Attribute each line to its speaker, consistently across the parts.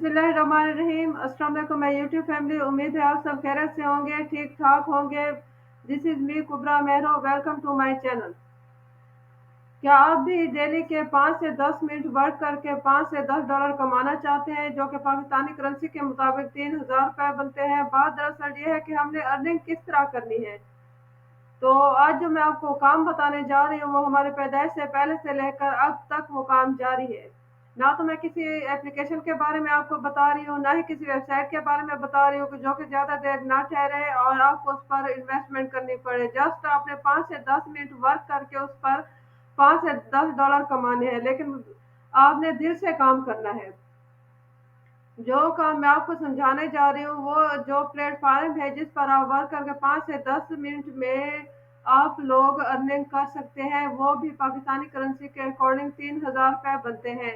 Speaker 1: बिस्मिल्लाहिर्रहमानिर्रहीम। अस्सलाम वालेकुम माय यूट्यूब फैमिली। उम्मीद है आप सब खैरियत से होंगे, ठीक ठाक होंगे। This is me Kubra Mehro. Welcome to my channel. क्या आप भी डेली के 5 से 10 मिनट वर्क करके 5 से 10 डॉलर कमाना चाहते हैं, जो कि पाकिस्तानी करेंसी के मुताबिक 3000 रुपये बनते हैं? बात दरअसल ये है कि हमने अर्निंग किस तरह करनी है। तो आज जो मैं आपको काम बताने जा रही हूँ वो हमारे पैदाइश से पहले से लेकर अब तक वो काम जारी है। ना तो मैं किसी एप्लीकेशन के बारे में आपको बता रही हूँ, ना ही किसी वेबसाइट के बारे में बता रही हूँ कि जो कि ज़्यादा देर ना ठहरे और आपको उस पर इन्वेस्टमेंट करनी पड़े। जस्ट आपने 5 से 10 मिनट वर्क करके उस पर 5 से 10 डॉलर कमाने हैं, लेकिन आपने दिल से काम करना है। जो काम मैं आपको समझाने जा रही हूँ वो जो प्लेटफॉर्म है जिस पर आप वर्क करके 5 से 10 मिनट में आप लोग अर्निंग कर सकते हैं, वो भी पाकिस्तानी करेंसी के अकॉर्डिंग 3000 रुपये बनते हैं।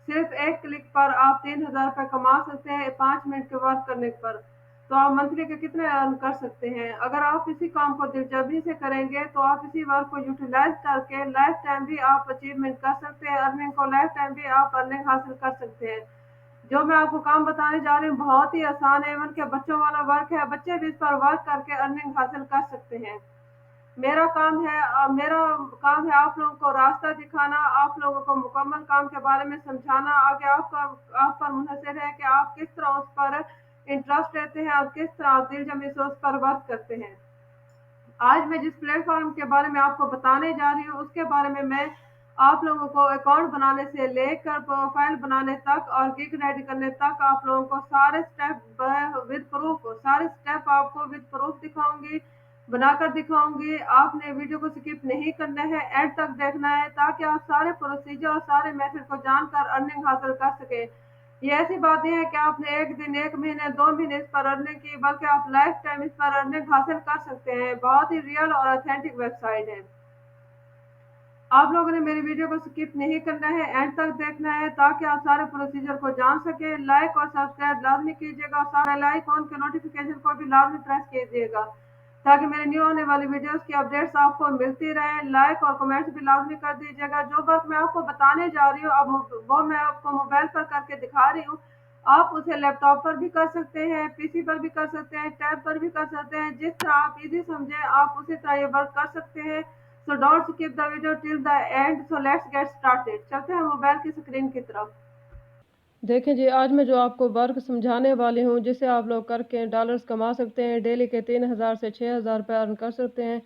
Speaker 1: सिर्फ एक क्लिक पर आप 3000 रुपये कमा सकते हैं 5 मिनट के वर्क करने पर। तो आप मंथली के कितने अर्न कर सकते हैं? अगर आप इसी काम को दिलचस्पी से करेंगे तो आप इसी वर्क को यूटिलाइज करके लाइफ टाइम भी आप अचीवमेंट कर सकते हैं, अर्निंग को लाइफ टाइम भी आप अर्निंग हासिल कर सकते हैं। जो मैं आपको काम बताने जा रही हूँ बहुत ही आसान है, इवन के बच्चों वाला वर्क है, बच्चे भी इस पर वर्क करके अर्निंग हासिल कर सकते हैं। मेरा काम है आप लोगों को रास्ता दिखाना, आप लोगों को मुकम्मल काम के बारे में समझाना। आगे आपका आप पर मुनहसर है कि आप किस तरह उस पर इंटरेस्ट लेते हैं और किस तरह आप दिल जमी से उस पर वर्क करते हैं। आज मैं जिस प्लेटफॉर्म के बारे में आपको बताने जा रही हूँ उसके बारे में मैं आप लोगों को अकाउंट बनाने से लेकर प्रोफाइल बनाने तक और गिग रेडी करने तक आप लोगों को सारे स्टेप विद प्रूफ, सारे स्टेप आपको विद प्रूफ दिखाऊंगी, बनाकर दिखाऊंगी। आपने वीडियो को स्किप नहीं करना है, एंड तक देखना है ताकि आप सारे प्रोसीजर और सारे मेथड को जानकर अर्निंग हासिल कर सके। ये ऐसी बात नहीं है कि आपने एक दिन, एक महीने, 2 महीने इस पर अर्निंग की, बल्कि आप लाइफ टाइम इस पर अर्निंग हासिल कर सकते हैं। बहुत ही रियल और ऑथेंटिक वेबसाइट है। आप लोगों ने मेरी वीडियो को स्किप नहीं करना है, एंड तक देखना है ताकि आप सारे प्रोसीजर को जान सके। लाइक और सब्सक्राइब लाजमी कीजिएगा और सारे बेल आइकॉन के नोटिफिकेशन को भी लाजमी प्रेस कीजिएगा ताकि मेरे न्यू आने वाली वीडियोस की अपडेट्स आपको मिलती रहे। लाइक और कमेंट्स भी लाजमी कर दीजिएगा। जो वर्क मैं आपको बताने जा रही हूँ अब वो मैं आपको मोबाइल पर करके दिखा रही हूँ। आप उसे लैपटॉप पर भी कर सकते हैं, पीसी पर भी कर सकते हैं, टैब पर भी कर सकते हैं। जिस तरह आप इजी समझे आप उसी तरह ये वर्क कर सकते हैं। So don't skip the video till the end. So let's get started. चलते हैं मोबाइल की स्क्रीन की तरफ। देखें जी, आज मैं जो आपको वर्क समझाने वाली हूँ जिसे आप लोग करके डॉलर्स कमा सकते हैं, डेली के 3000 से 6000 रुपये अर्न कर सकते हैं।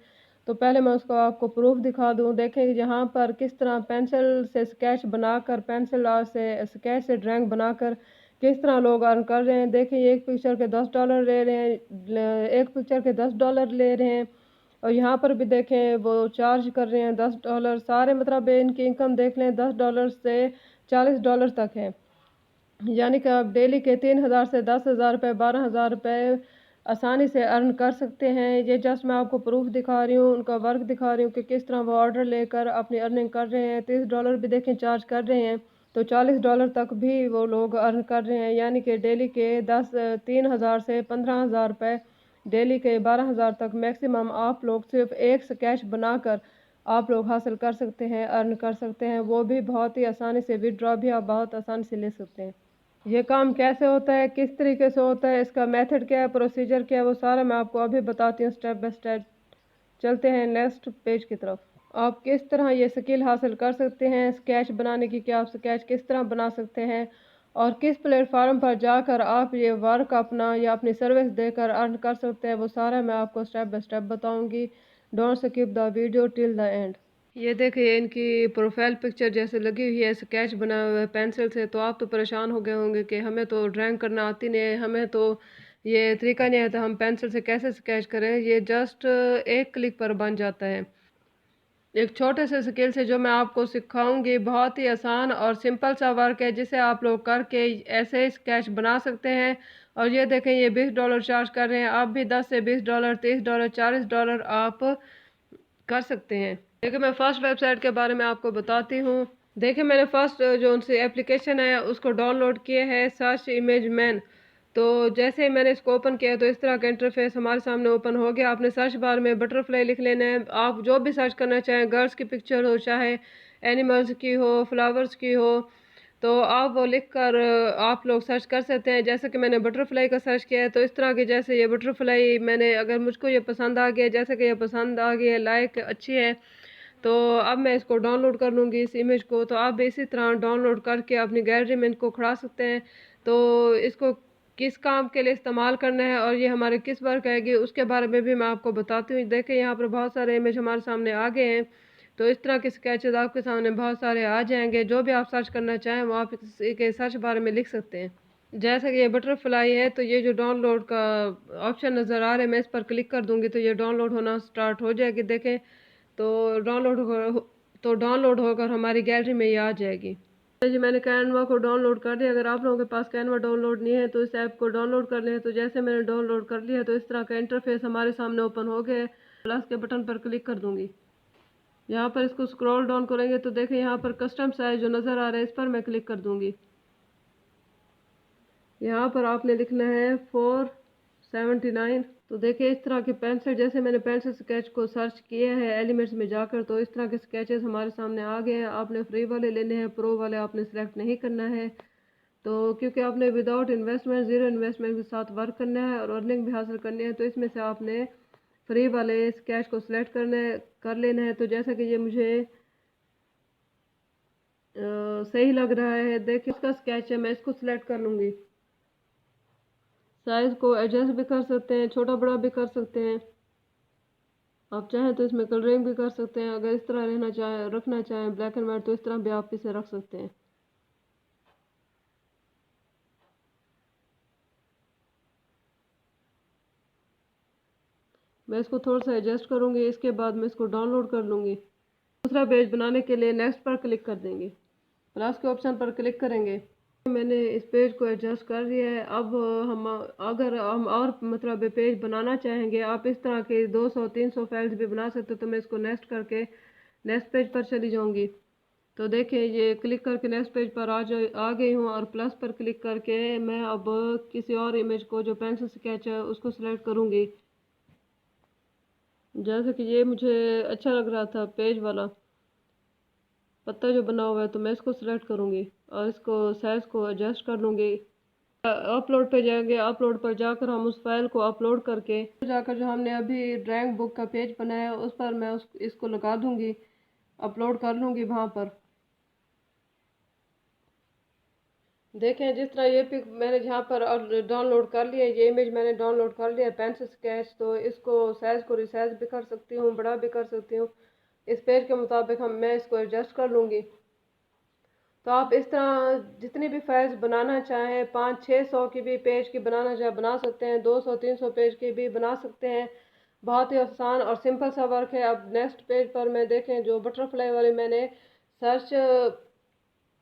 Speaker 1: तो पहले मैं उसको आपको प्रूफ दिखा दूँ। देखें यहाँ पर किस तरह पेंसिल से स्केच बनाकर, पेंसिल से स्केच से ड्राइंग बनाकर किस तरह लोग अर्न कर रहे हैं। देखें ये एक पिक्चर के 10 डॉलर ले रहे हैं, एक पिक्चर के 10 डॉलर ले रहे हैं। और यहाँ पर भी देखें वो चार्ज कर रहे हैं 10 डॉलर। सारे मतलब इनकी इनकम देख लें 10 डॉलर से 40 डॉलर तक है। यानी कि आप डेली के 3000 से 10,000 रुपये, 12,000 रुपये आसानी से अर्न कर सकते हैं। ये जस्ट मैं आपको प्रूफ दिखा रही हूँ, उनका वर्क दिखा रही हूँ कि किस तरह वो ऑर्डर लेकर अपनी अर्निंग कर रहे हैं। 30 डॉलर भी देखें चार्ज कर रहे हैं, तो 40 डॉलर तक भी वो लोग अर्न कर रहे हैं। यानी कि डेली के 3,000 से 15,000 रुपये, डेली के 12,000 तक मैक्सिमम आप लोग सिर्फ एक स्केच बनाकर आप लोग हासिल कर सकते हैं, अर्न कर सकते हैं। वो भी बहुत ही आसानी से, विदड्रॉ भी आप बहुत आसानी से ले सकते हैं। ये काम कैसे होता है, किस तरीके से होता है, इसका मेथड क्या है, प्रोसीजर क्या है, वो सारा मैं आपको अभी बताती हूँ स्टेप बाय स्टेप। चलते हैं नेक्स्ट पेज की तरफ। आप किस तरह ये स्किल हासिल कर सकते हैं स्केच बनाने की, क्या आप स्केच किस तरह बना सकते हैं और किस प्लेटफॉर्म पर जाकर आप ये वर्क अपना या अपनी सर्विस देकर अर्न कर सकते हैं, वो सारा मैं आपको स्टेप बाय स्टेप बताऊंगी। Don't skip the video till the end. ये देखिए इनकी प्रोफाइल पिक्चर जैसे लगी हुई है, स्केच बना हुआ है पेंसिल से। तो आप तो परेशान हो गए होंगे कि हमें तो ड्राइंग करना आती नहीं है, हमें तो ये तरीका नहीं आता, हम पेंसिल से कैसे स्केच करें। ये जस्ट एक क्लिक पर बन जाता है। एक छोटे से स्किल से जो मैं आपको सिखाऊंगी, बहुत ही आसान और सिंपल सा वर्क है जिसे आप लोग करके ऐसे स्केच बना सकते हैं। और ये देखें ये 20 डॉलर चार्ज कर रहे हैं, आप भी 10 से 20 डॉलर, 30 डॉलर, 40 डॉलर आप कर सकते हैं। देखिए मैं फर्स्ट वेबसाइट के बारे में आपको बताती हूँ। देखिए मैंने फर्स्ट जो उनसे एप्लीकेशन है उसको डाउनलोड किए है, सर्च इमेज मैन। तो जैसे ही मैंने इसको ओपन किया तो इस तरह का इंटरफेस हमारे सामने ओपन हो गया। आपने सर्च बार में बटरफ्लाई लिख लेना है। आप जो भी सर्च करना चाहें, गर्ल्स की पिक्चर हो, चाहे एनिमल्स की हो, फ्लावर्स की हो, तो आप वो लिख कर आप लोग सर्च कर सकते हैं। जैसे कि मैंने बटरफ्लाई का सर्च किया है, तो इस तरह के जैसे ये बटरफ्लाई मैंने, अगर मुझको ये पसंद आ गया, जैसे कि ये पसंद आ गई है, लाइक अच्छी है, तो अब मैं इसको डाउनलोड कर लूँगी इस इमेज को। तो आप इसी तरह डाउनलोड करके अपनी गैलरी में इनको खड़ा सकते हैं। तो इसको किस काम के लिए इस्तेमाल करना है और ये हमारे किस वर्क आएगी, उसके बारे में भी मैं आपको बताती हूँ। देखें यहाँ पर बहुत सारे इमेज हमारे सामने आ गए हैं। तो इस तरह के स्केचेस आपके सामने बहुत सारे आ जाएंगे। जो भी आप सर्च करना चाहें वो आप इसी के सर्च बारे में लिख सकते हैं। जैसे कि ये बटरफ्लाई है, तो ये जो डाउनलोड का ऑप्शन नज़र आ रहा है, मैं इस पर क्लिक कर दूंगी तो ये डाउनलोड होना स्टार्ट हो जाएगी। देखें तो डाउनलोड होकर हमारी गैलरी में ये आ जाएगी। जी मैंने कैनवा को डाउनलोड कर लिया। अगर आप लोगों के पास कैनवा डाउनलोड नहीं है तो इस ऐप को डाउनलोड कर लें। तो जैसे मैंने डाउनलोड कर लिया तो इस तरह का इंटरफेस हमारे सामने ओपन हो गया है। प्लस के बटन पर क्लिक कर दूंगी। यहाँ पर इसको स्क्रॉल डाउन करेंगे तो देखें यहाँ पर कस्टम साइज जो नज़र आ रहा है, इस पर मैं क्लिक कर दूंगी। यहाँ पर आपने लिखना है 479। तो देखिए इस तरह के पेंसिल, जैसे मैंने पेंसिल स्केच को सर्च किया है एलिमेंट्स में जाकर, तो इस तरह के स्केचेस हमारे सामने आ गए हैं। आपने फ्री वाले लेने हैं, प्रो वाले आपने सेलेक्ट नहीं करना है। तो क्योंकि आपने विदाउट इन्वेस्टमेंट, ज़ीरो इन्वेस्टमेंट के साथ वर्क करना है और अर्निंग भी हासिल करनी है, तो इसमें से आपने फ्री वाले स्केच को सिलेक्ट कर लेना है। तो जैसा कि ये मुझे सही लग रहा है, देखिए इसका स्केच है, मैं इसको सिलेक्ट कर लूँगी। साइज़ को एडजस्ट भी कर सकते हैं, छोटा बड़ा भी कर सकते हैं। आप चाहें तो इसमें कलरिंग भी कर सकते हैं। अगर इस तरह रखना चाहें ब्लैक एंड वाइट, तो इस तरह भी आप इसे रख सकते हैं। मैं इसको थोड़ा सा एडजस्ट करूँगी, इसके बाद मैं इसको डाउनलोड कर लूँगी। दूसरा पेज बनाने के लिए नेक्स्ट पर क्लिक कर देंगे, प्लस के ऑप्शन पर क्लिक करेंगे। मैंने इस पेज को एडजस्ट कर दिया है। अब हम अगर हम और मतलब पेज बनाना चाहेंगे, आप इस तरह के 200-300 फाइल्स भी बना सकते हो। तो मैं इसको नेक्स्ट करके नेक्स्ट पेज पर चली जाऊंगी। तो देखिए ये क्लिक करके नेक्स्ट पेज पर आ गई हूँ और प्लस पर क्लिक करके मैं अब किसी और इमेज को जो पेंसिल स्केच है उसको सिलेक्ट करूँगी। जैसे कि ये मुझे अच्छा लग रहा था पेज वाला पत्ता जो बना हुआ है, तो मैं इसको सिलेक्ट करूँगी और इसको साइज को एडजस्ट कर लूँगी। अपलोड पे जाएंगे, अपलोड पर जाकर हम उस फाइल को अपलोड करके जाकर जो हमने अभी ड्राइंग बुक का पेज बनाया उस पर मैं इसको लगा दूँगी, अपलोड कर लूँगी वहाँ पर। देखें जिस तरह ये पिक मैंने जहाँ पर डाउनलोड कर लिया, ये इमेज मैंने डाउनलोड कर लिया पेंसिल स्केच। तो इसको साइज़ को रिसाइज भी कर सकती हूँ, बड़ा भी कर सकती हूँ। इस पेज के मुताबिक मैं इसको एडजस्ट कर लूँगी। तो आप इस तरह जितनी भी फाइल्स बनाना चाहें, 500-600 की भी पेज की बनाना चाहे बना सकते हैं, 200-300 पेज की भी बना सकते हैं। बहुत ही आसान और सिंपल सा वर्क है। अब नेक्स्ट पेज पर मैं देखें जो बटरफ्लाई वाली मैंने सर्च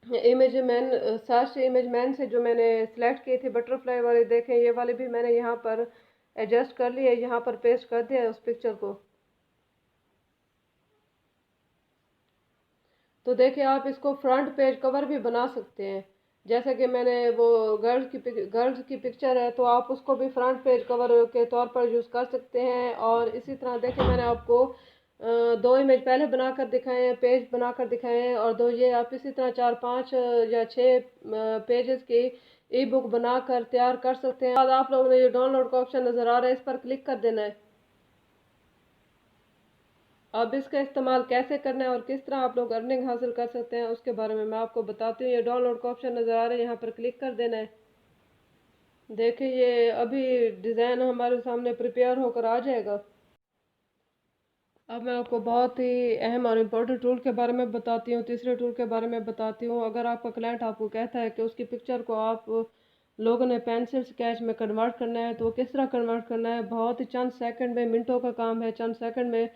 Speaker 1: इमेज मैन से जो मैंने सेलेक्ट की थी बटरफ्लाई वाली, देखें ये वाली भी मैंने यहाँ पर एडजस्ट कर लिया है, यहाँ पर पेस्ट कर दिया है उस पिक्चर को। तो देखिए आप इसको फ्रंट पेज कवर भी बना सकते हैं। जैसे कि मैंने वो गर्ल्स की पिक्चर है, तो आप उसको भी फ्रंट पेज कवर के तौर पर यूज़ कर सकते हैं। और इसी तरह देखिए मैंने आपको दो इमेज पहले बनाकर दिखाए हैं, पेज बनाकर दिखाए हैं, और दो ये आप इसी तरह 4-5 या 6 पेजेस की ई बुक बनाकर तैयार कर सकते हैं। बाद आप लोगों ने ये डाउनलोड का ऑप्शन नज़र आ रहा है, इस पर क्लिक कर देना है। अब इसका इस्तेमाल कैसे करना है और किस तरह आप लोग अर्निंग हासिल कर सकते हैं उसके बारे में मैं आपको बताती हूँ। ये डाउनलोड का ऑप्शन नज़र आ रहा है, यहाँ पर क्लिक कर देना है। देखिए ये अभी डिज़ाइन हमारे सामने प्रिपेयर होकर आ जाएगा। अब मैं आपको बहुत ही अहम और इम्पोर्टेंट टूल के बारे में बताती हूँ, तीसरे टूल के बारे में बताती हूँ। अगर आपका क्लाइंट आपको कहता है कि उसकी पिक्चर को आप लोगों ने पेंसिल स्केच में कन्वर्ट करना है, तो वो किस तरह कन्वर्ट करना है, बहुत ही चंद सेकंड में, मिनटों का काम है, चंद सेकंड में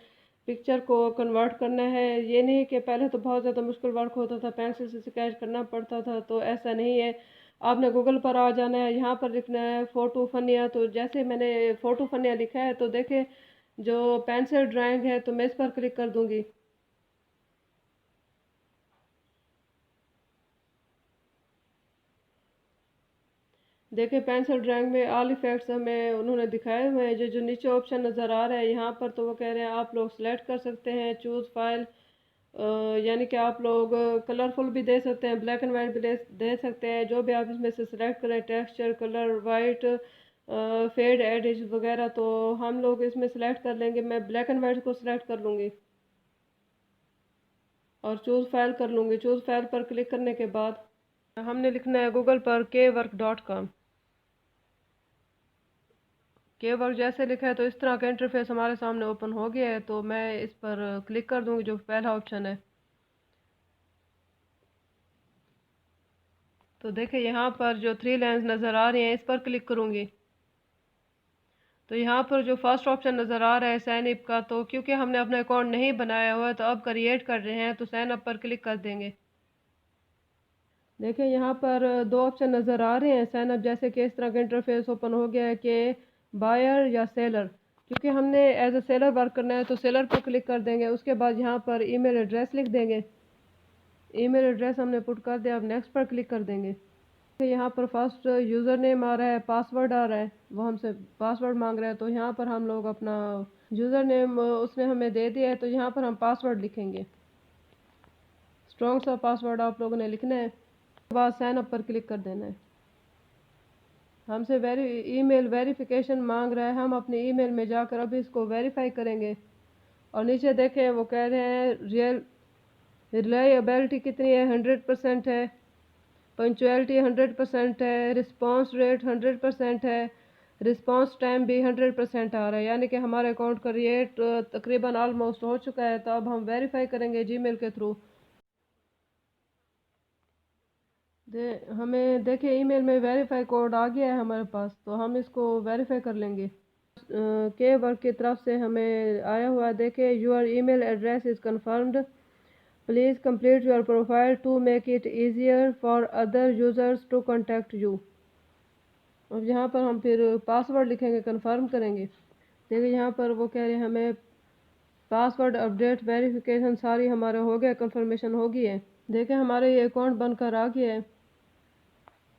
Speaker 1: पिक्चर को कन्वर्ट करना है। ये नहीं कि पहले तो बहुत ज़्यादा मुश्किल वर्क होता था, पेंसिल से स्केच करना पड़ता था, तो ऐसा नहीं है। आपने गूगल पर आ जाना है, यहाँ पर लिखना है फ़ोटो फनिया। तो जैसे मैंने फ़ोटो फनिया लिखा है, तो देखें जो पेंसिल ड्राइंग है, तो मैं इस पर क्लिक कर दूंगी। देखिए पेंसिल ड्राइंग में ऑल इफेक्ट्स हमें उन्होंने दिखाए हुए हैं। जो नीचे ऑप्शन नज़र आ रहा है यहाँ पर, तो वो कह रहे हैं आप लोग सेलेक्ट कर सकते हैं चूज़ फाइल यानी कि आप लोग कलरफुल भी दे सकते हैं, ब्लैक एंड वाइट भी दे सकते हैं, जो भी आप इसमें से सिलेक्ट करें, texture, colour, white, fade, edges वगैरह। तो हम लोग इसमें सेलेक्ट कर लेंगे, मैं ब्लैक एंड वाइट को सिलेक्ट कर लूँगी और चूज़ फाइल कर लूँगी। चूज़ फाइल पर क्लिक करने के बाद हमने लिखना है गूगल पर kwork.com। kwork जैसे लिखा है तो इस तरह का इंटरफेस हमारे सामने ओपन हो गया है। तो मैं इस पर क्लिक कर दूँगी, जो पहला ऑप्शन है। तो देखिए यहाँ पर जो 3 लाइन्स नज़र आ रही हैं, इस पर क्लिक करूँगी तो यहाँ पर जो फर्स्ट ऑप्शन नज़र आ रहा है साइन अप का, तो क्योंकि हमने अपना अकाउंट नहीं बनाया हुआ है तो अब क्रिएट कर रहे हैं, तो साइन अप पर क्लिक कर देंगे। देखिए यहाँ पर दो ऑप्शन नज़र आ रहे हैं साइन अप जैसे कि इस तरह का इंटरफेस ओपन हो गया है कि बायर या सेलर। क्योंकि हमने एज अ सेलर वर्क करना है तो सेलर पर क्लिक कर देंगे। उसके बाद यहाँ पर ईमेल एड्रेस लिख देंगे। ईमेल एड्रेस हमने पुट कर दिया। अब नेक्स्ट पर क्लिक कर देंगे। यहाँ पर फर्स्ट यूज़र नेम आ रहा है, पासवर्ड आ रहा है, वो हमसे पासवर्ड मांग रहा है। तो यहाँ पर हम लोग अपना यूज़र नेम उसने हमें दे दिया है, तो यहाँ पर हम पासवर्ड लिखेंगे। स्ट्रॉन्ग सा पासवर्ड आप लोगों ने लिखना है। उसके बाद साइन अप पर क्लिक कर देना है। हमसे ईमेल वेरिफिकेशन मांग रहा है, हम अपनी ईमेल में जाकर अभी इसको वेरीफाई करेंगे। और नीचे देखें वो कह रहे हैं रिलायबिलिटी कितनी है, 100% है। पंक्चुअलिटी 100% है। रिस्पांस रेट 100% है। रिस्पांस टाइम भी 100% आ रहा है, यानी कि हमारे अकाउंट का रेट तकरीबन ऑलमोस्ट हो चुका है। तो अब हम वेरीफाई करेंगे जीमेल के थ्रू। हमें देखिए ईमेल में वेरीफाई कोड आ गया है हमारे पास, तो हम इसको वेरीफाई कर लेंगे। के वर्क की तरफ से हमें आया हुआ है। देखिए your email address is confirmed, please complete your profile to make it easier for other users to contact you. अब यहाँ पर हम फिर पासवर्ड लिखेंगे, कंफर्म करेंगे। देखिए यहाँ पर वो कह रहे हैं हमें पासवर्ड अपडेट वेरिफिकेशन सारी हमारे हो गया, कंफर्मेशन हो गई है। देखिए हमारे ये अकाउंट बनकर आ गया है।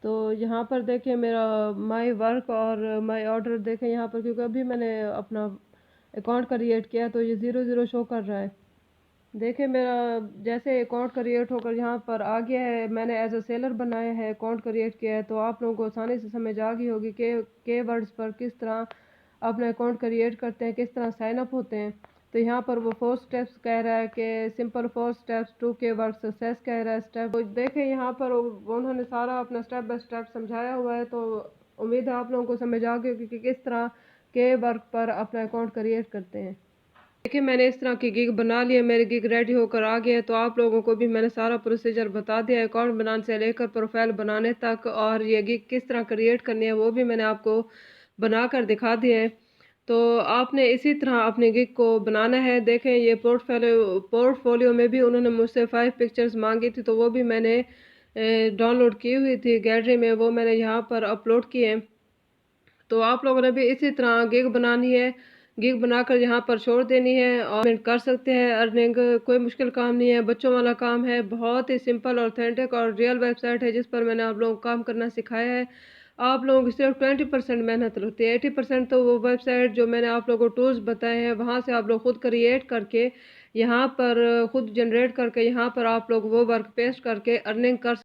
Speaker 1: तो यहाँ पर देखिए मेरा माई वर्क और माई ऑर्डर देखें यहाँ पर, क्योंकि अभी मैंने अपना अकाउंट क्रिएट किया तो ये 0 शो कर रहा है। देखिए मेरा जैसे अकाउंट क्रिएट होकर यहाँ पर आ गया है, मैंने एज अ सेलर बनाया है, अकाउंट क्रिएट किया है। तो आप लोगों को आसानी से समझ आ गई होगी कि के वर्ड्स पर किस तरह अपना अकाउंट क्रिएट करते हैं, किस तरह साइन अप होते हैं। तो यहाँ पर वो 4 स्टेप्स कह रहा है कि सिंपल 4 स्टेप्स टू के वर्ड सक्सेस कह रहा है स्टेप। तो देखें यहाँ पर उन्होंने सारा अपना स्टेप बाय स्टेप समझाया हुआ है। तो उम्मीद है आप लोगों को समझ आ गई होगी कि किस तरह के वर्क पर अपना अकाउंट क्रिएट करते हैं। देखिए मैंने इस तरह की गिग बना ली है, मेरी गिग रेडी होकर आ गया है। तो आप लोगों को भी मैंने सारा प्रोसीजर बता दिया है, अकाउंट बनाने से लेकर प्रोफाइल बनाने तक, और ये गिग किस तरह क्रिएट करनी है वो भी मैंने आपको बना कर दिखा दिया है। तो आपने इसी तरह अपनी गिग को बनाना है। देखें ये पोर्टफोलियो में भी उन्होंने मुझसे 5 पिक्चर्स मांगी थी, तो वो भी मैंने डाउनलोड की हुई थी गैलरी में, वो मैंने यहाँ पर अपलोड किए हैं। तो आप लोगों ने भी इसी तरह गिग बनानी है, गिग बनाकर यहाँ पर छोड़ देनी है और कर सकते हैं अर्निंग। कोई मुश्किल काम नहीं है, बच्चों वाला काम है, बहुत ही सिंपल, ऑथेंटिक और रियल वेबसाइट है जिस पर मैंने आप लोगों को काम करना सिखाया है। आप लोगों की सिर्फ 20% मेहनत लगती है, 80% तो वो वेबसाइट जो मैंने आप लोगों को टूल्स बताए हैं वहाँ से आप लोग खुद क्रिएट करके यहाँ पर खुद जनरेट करके यहाँ पर आप लोग वो वर्क पेस्ट करके अर्निंग कर